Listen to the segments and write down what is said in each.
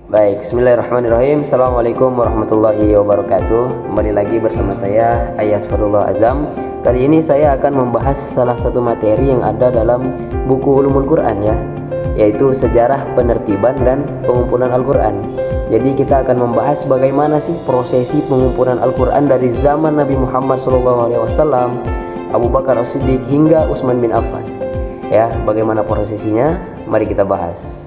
Baik, bismillahirrahmanirrahim. Assalamualaikum warahmatullahi wabarakatuh. Kembali lagi bersama saya Ayas Fadullah Azam. Kali ini saya akan membahas salah satu materi yang ada dalam buku Ulumul Quran ya, yaitu sejarah penertiban dan pengumpulan Al-Quran. Jadi kita akan membahas bagaimana sih prosesi pengumpulan Al-Quran dari zaman Nabi Muhammad SAW, Abu Bakar As-Siddiq hingga Utsman bin Affan. Ya, bagaimana prosesinya? Mari kita bahas.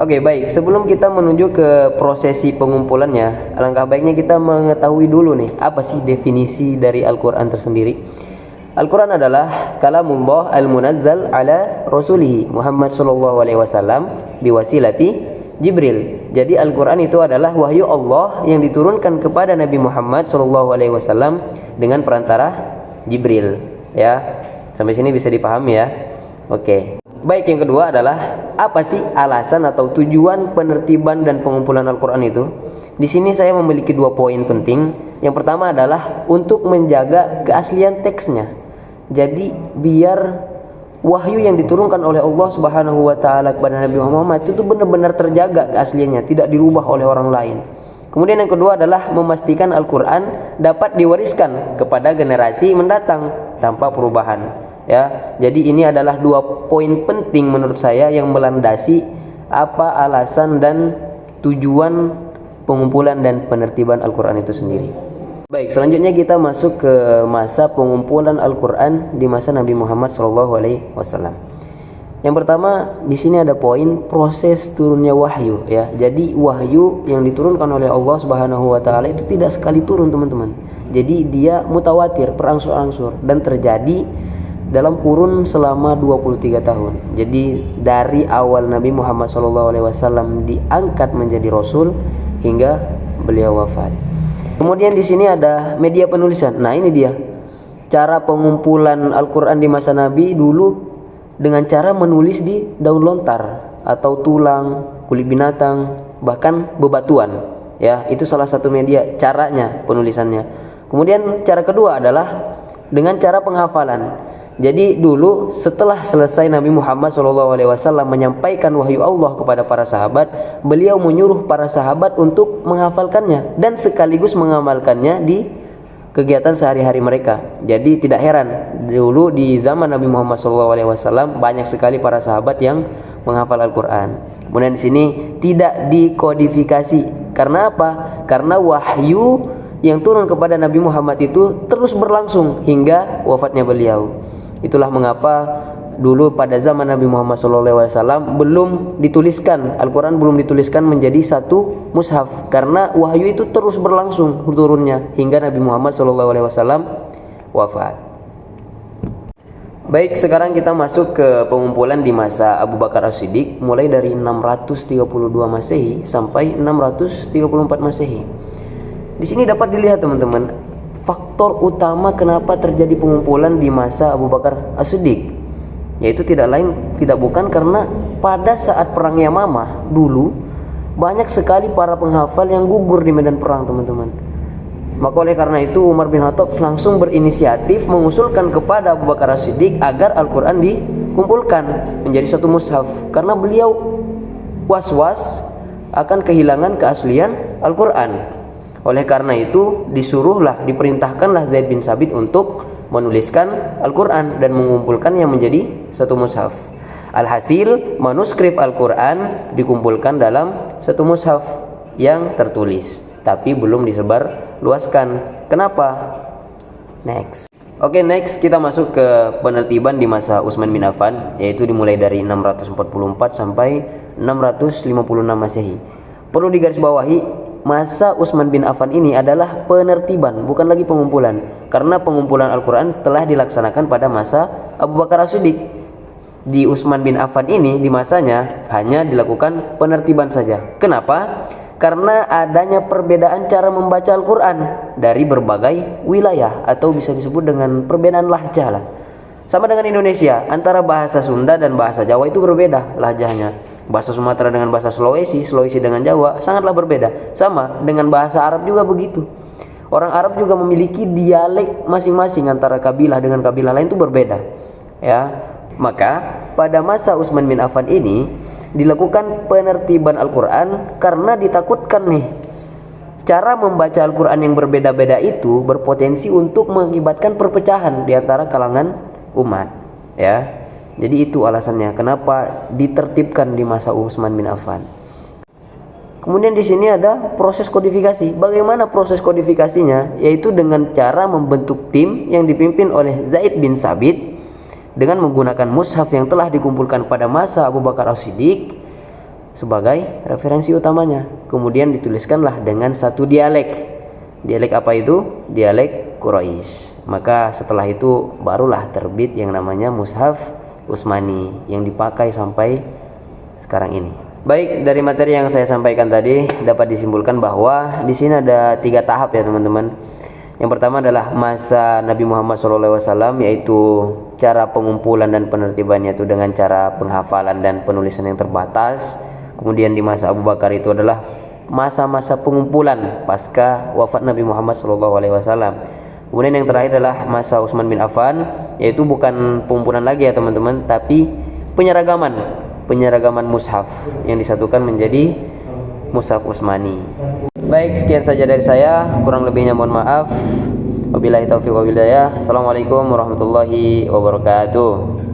Oke, baik. Sebelum kita menuju ke prosesi pengumpulannya, alangkah baiknya kita mengetahui dulu nih, apa sih definisi dari Al-Quran tersendiri. Al-Quran adalah kalamullah al-munazzal ala rasulihi Muhammad sallallahu alaihi wasallam biwasilati Jibril. Jadi Al-Quran itu adalah wahyu Allah yang diturunkan kepada Nabi Muhammad sallallahu alaihi wasallam dengan perantara Jibril. Ya, sampai sini bisa dipahami ya. Oke. Baik, yang kedua adalah apa sih alasan atau tujuan penertiban dan pengumpulan Al-Quran itu? Di sini saya memiliki dua poin penting. Yang pertama adalah untuk menjaga keaslian teksnya. Jadi biar wahyu yang diturunkan oleh Allah Subhanahu wa taala kepada Nabi Muhammad itu benar-benar terjaga keasliannya, tidak dirubah oleh orang lain. Kemudian yang kedua adalah memastikan Al-Quran dapat diwariskan kepada generasi mendatang tanpa perubahan. Ya, jadi ini adalah dua poin penting menurut saya yang melandasi apa alasan dan tujuan pengumpulan dan penertiban Al-Quran itu sendiri. Baik, selanjutnya kita masuk ke masa pengumpulan Al-Quran di masa Nabi Muhammad SAW. Yang pertama di sini ada poin proses turunnya wahyu ya. Jadi wahyu yang diturunkan oleh Allah Subhanahu wa taala itu tidak sekali turun, teman-teman. Jadi dia mutawatir, berangsur-angsur dan terjadi dalam kurun selama 23 tahun. Jadi dari awal Nabi Muhammad SAW diangkat menjadi Rasul hingga beliau wafat. Kemudian di sini ada media penulisan. Nah, ini dia cara pengumpulan Al-Quran di masa Nabi dulu dengan cara menulis di daun lontar atau tulang, kulit binatang, bahkan bebatuan. Ya, itu salah satu media caranya penulisannya. Kemudian cara kedua adalah dengan cara penghafalan. Jadi dulu setelah selesai Nabi Muhammad SAW menyampaikan wahyu Allah kepada para sahabat, beliau menyuruh para sahabat untuk menghafalkannya dan sekaligus mengamalkannya di kegiatan sehari-hari mereka. Jadi tidak heran dulu di zaman Nabi Muhammad SAW banyak sekali para sahabat yang menghafal Al-Quran. Kemudian di sini tidak dikodifikasi. Karena apa? Karena wahyu yang turun kepada Nabi Muhammad itu terus berlangsung hingga wafatnya beliau. Itulah mengapa dulu pada zaman Nabi Muhammad SAW belum dituliskan, Al-Quran belum dituliskan menjadi satu mushaf, karena wahyu itu terus berlangsung turunnya hingga Nabi Muhammad SAW wafat. Baik, sekarang kita masuk ke pengumpulan di masa Abu Bakar As-Siddiq mulai dari 632 Masehi sampai 634 Masehi. Di sini dapat dilihat, teman-teman, faktor utama kenapa terjadi pengumpulan di masa Abu Bakar As-Siddiq, yaitu tidak bukan karena pada saat perang Yamamah dulu banyak sekali para penghafal yang gugur di medan perang, teman-teman. Maka oleh karena itu Umar bin Khattab langsung berinisiatif mengusulkan kepada Abu Bakar As-Siddiq agar Al-Quran dikumpulkan menjadi satu mushaf, karena beliau was-was akan kehilangan keaslian Al-Quran. Oleh karena itu diperintahkanlah Zaid bin Sabit untuk menuliskan Al-Quran dan mengumpulkannya menjadi satu mushaf. Alhasil manuskrip Al-Quran dikumpulkan dalam satu mushaf yang tertulis, tapi belum disebar luaskan. Kenapa? Next. Oke, next kita masuk ke penertiban di masa Utsman bin Affan, yaitu dimulai dari 644 sampai 656 Masehi. Perlu digarisbawahi, masa Utsman bin Affan ini adalah penertiban, bukan lagi pengumpulan, karena pengumpulan Al-Quran telah dilaksanakan pada masa Abu Bakar As-Siddiq. Di Utsman bin Affan ini, di masanya hanya dilakukan penertiban saja. Kenapa? Karena adanya perbedaan cara membaca Al-Quran dari berbagai wilayah, atau bisa disebut dengan perbedaan lahjah lah. Sama dengan Indonesia, antara bahasa Sunda dan bahasa Jawa itu berbeda lahjahnya. Bahasa Sumatera dengan bahasa Sulawesi, Sulawesi dengan Jawa sangatlah berbeda. Sama dengan bahasa Arab juga begitu. Orang Arab juga memiliki dialek masing-masing antara kabilah dengan kabilah lain itu berbeda. Ya, maka pada masa Utsman bin Affan ini dilakukan penertiban Al-Quran karena ditakutkan nih cara membaca Al-Quran yang berbeda-beda itu berpotensi untuk mengakibatkan perpecahan di antara kalangan umat. Ya, jadi itu alasannya kenapa ditertibkan di masa Utsman bin Affan. Kemudian di sini ada proses kodifikasi. Bagaimana proses kodifikasinya? Yaitu dengan cara membentuk tim yang dipimpin oleh Zaid bin Sabit dengan menggunakan mushaf yang telah dikumpulkan pada masa Abu Bakar As-Siddiq sebagai referensi utamanya. Kemudian dituliskanlah dengan satu dialek. Dialek apa itu? Dialek Quraisy. Maka setelah itu barulah terbit yang namanya mushaf Utsmani yang dipakai sampai sekarang ini. Baik, dari materi yang saya sampaikan tadi dapat disimpulkan bahwa di sini ada 3 tahap ya teman-teman. Yang pertama adalah masa Nabi Muhammad SAW, yaitu cara pengumpulan dan penertibannya itu dengan cara penghafalan dan penulisan yang terbatas. Kemudian di masa Abu Bakar itu adalah masa-masa pengumpulan pasca wafat Nabi Muhammad SAW. Kemudian yang terakhir adalah masa Utsman bin Affan, yaitu bukan pengumpulan lagi ya teman-teman, tapi penyeragaman mushaf yang disatukan menjadi mushaf Utsmani. Baik, sekian saja dari saya, kurang lebihnya mohon maaf. Wabillahi taufiq wal hidayah. Assalamualaikum warahmatullahi wabarakatuh.